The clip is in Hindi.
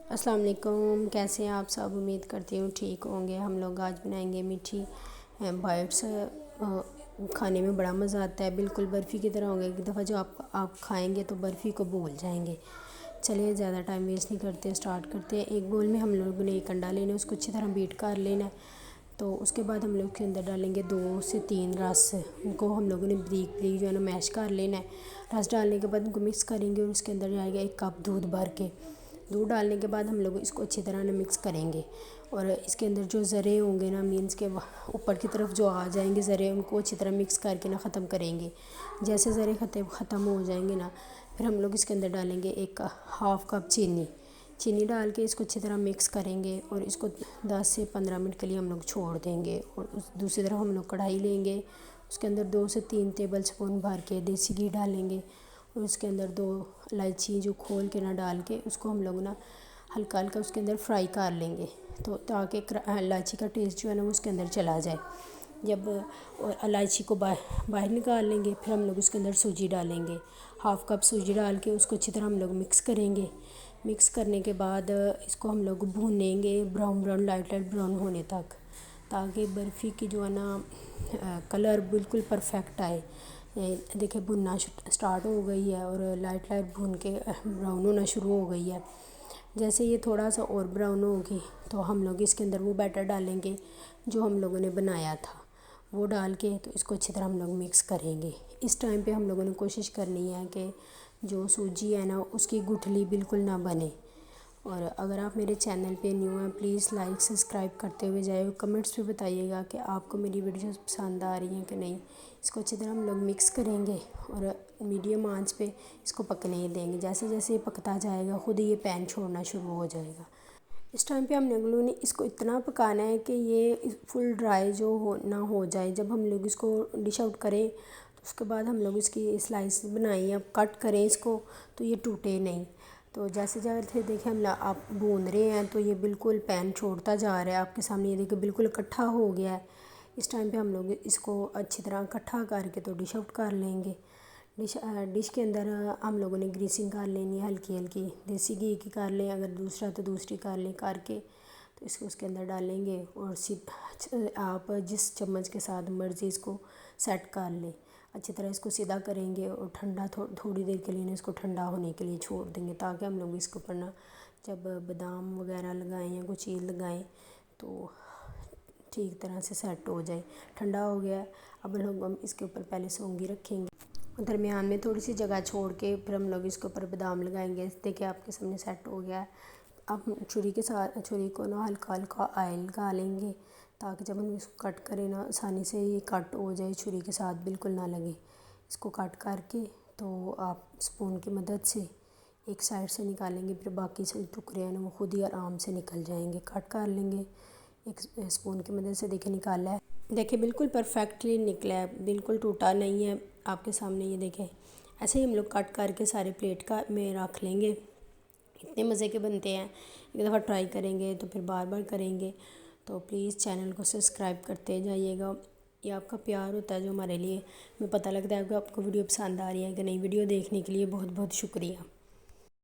अस्सलाम वालेकुम। कैसे हैं आप सब? उम्मीद करती हूँ ठीक होंगे। हम लोग आज बनाएंगे मीठी बाइट्स। खाने में बड़ा मज़ा आता है, बिल्कुल बर्फ़ी की तरह होंगे। एक दफ़ा जो आप खाएंगे तो बर्फ़ी को भूल जाएंगे। चलिए ज़्यादा टाइम वेस्ट नहीं करते, स्टार्ट करते हैं। एक बोल में हम लोगों ने एक अंडा लेना है, उसको अच्छी तरह बीट कर लेना है। तो उसके बाद हम लोग के अंदर डालेंगे 2 से 3 रस। उनको हम लोगों ने बारीक बारीक जो है ना मैश कर लेना है। रस डालने के बाद उनको मिक्स करेंगे और उसके अंदर जाएगा 1 कप दूध भर के। दूध डालने के बाद हम लोग इसको अच्छी तरह ना मिक्स करेंगे और इसके अंदर जो ज़रे होंगे ना, मीन्स के ऊपर की तरफ जो आ जाएंगे ज़रे, उनको अच्छी तरह मिक्स करके ना ख़त्म करेंगे। जैसे ज़रे ख़त्म हो जाएंगे ना, फिर हम लोग इसके अंदर डालेंगे 1 हाफ़ कप चीनी डाल के इसको अच्छी तरह मिक्स करेंगे और इसको 10 से 15 मिनट के लिए हम लोग छोड़ देंगे। और उस दूसरी तरफ हम लोग कढ़ाई लेंगे, उसके अंदर 2 से 3 टेबल स्पून भर के देसी घी डालेंगे और उसके अंदर 2 इलायची जो खोल के ना डाल के उसको हम लोग ना हल्का हल्का उसके अंदर फ्राई कर लेंगे, तो ताकि इलायची का टेस्ट जो है ना वो उसके अंदर चला जाए। जब इलायची को बाहर निकाल लेंगे, फिर हम लोग उसके अंदर सूजी डालेंगे। हाफ़ कप सूजी डाल के उसको अच्छी तरह हम लोग मिक्स करेंगे। मिक्स करने के बाद इसको हम लोग भूनेंगे ब्राउन लाइट ब्राउन होने तक, ताकि बर्फ़ी की जो है ना कलर बिल्कुल परफेक्ट आए। देखिए भुनना स्टार्ट हो गई है और लाइट भून के ब्राउन होना शुरू हो गई है। जैसे ये थोड़ा सा और ब्राउन होगी तो हम लोग इसके अंदर वो बैटर डालेंगे जो हम लोगों ने बनाया था। वो डाल के तो इसको अच्छी तरह हम लोग मिक्स करेंगे। इस टाइम पे हम लोगों ने कोशिश करनी है कि जो सूजी है ना उसकी गुठली बिल्कुल ना बने। और अगर आप मेरे चैनल पे न्यू हैं, प्लीज़ लाइक सब्सक्राइब करते हुए जाइए। कमेंट्स में बताइएगा कि आपको मेरी वीडियोस पसंद आ रही हैं कि नहीं। इसको अच्छी तरह हम लोग मिक्स करेंगे और मीडियम आंच पे इसको पकने देंगे। जैसे जैसे ये पकता जाएगा खुद ही ये पैन छोड़ना शुरू हो जाएगा। इस टाइम पे हम लोगों ने इसको इतना पकाना है कि ये फुल ड्राई जो हो जाए। जब हम लोग इसको डिश आउट करें तो उसके बाद हम लोग इसकी स्लाइस बनाएं, अब कट करें इसको तो ये टूटे नहीं। तो जैसे जैसे देखें आप भून रहे हैं तो ये बिल्कुल पैन छोड़ता जा रहा है आपके सामने। ये देखिए बिल्कुल इकट्ठा हो गया है। इस टाइम पे हम लोग इसको अच्छी तरह इकट्ठा करके तो डिश आउट कर लेंगे। डिश के अंदर हम लोगों ने ग्रीसिंग कर लेनी है हल्की हल्की, देसी घी की कर लें, अगर दूसरा तो दूसरी कर लें करके तो इसको उसके अंदर डालेंगे और आप जिस चम्मच के साथ मर्ज़ी इसको सेट कर लें। अच्छी तरह इसको सीधा करेंगे और ठंडा थोड़ी देर के लिए ना इसको ठंडा होने के लिए छोड़ देंगे, ताकि हम लोग इसके ऊपर ना जब बादाम वगैरह लगाएं या कुछ चीज़ लगाएं तो ठीक तरह से सेट हो जाए। ठंडा हो गया, अब हम इसके ऊपर पहले सौंगी रखेंगे, दरमियान में थोड़ी सी जगह छोड़ के फिर हम लोग इसके ऊपर बादाम लगाएंगे। देखिए आपके सामने सेट हो गया है। आप छुरी को ना हल्का हल्का ऑयल लगा लेंगे, ताकि जब हम इसको कट करें ना आसानी से ये कट हो जाए, छुरी के साथ बिल्कुल ना लगे। इसको कट करके तो आप स्पून की मदद से एक साइड से निकालेंगे, फिर बाकी से टुकड़े हैं ना वो खुद ही आराम से निकल जाएंगे। कट कर लेंगे एक स्पून की मदद से। देखिए निकाला है, देखिए बिल्कुल परफेक्टली निकला है, बिल्कुल टूटा नहीं है आपके सामने। ये देखें ऐसे ही हम लोग कट करके सारे प्लेट का में रख लेंगे। इतने मज़े के बनते हैं, एक दफ़ा ट्राई करेंगे तो फिर बार बार करेंगे। तो प्लीज़ चैनल को सब्सक्राइब करते जाइएगा। ये आपका प्यार होता है जो हमारे लिए, हमें पता लगता है कि आपको वीडियो पसंद आ रही है कि नहीं। वीडियो देखने के लिए बहुत बहुत शुक्रिया।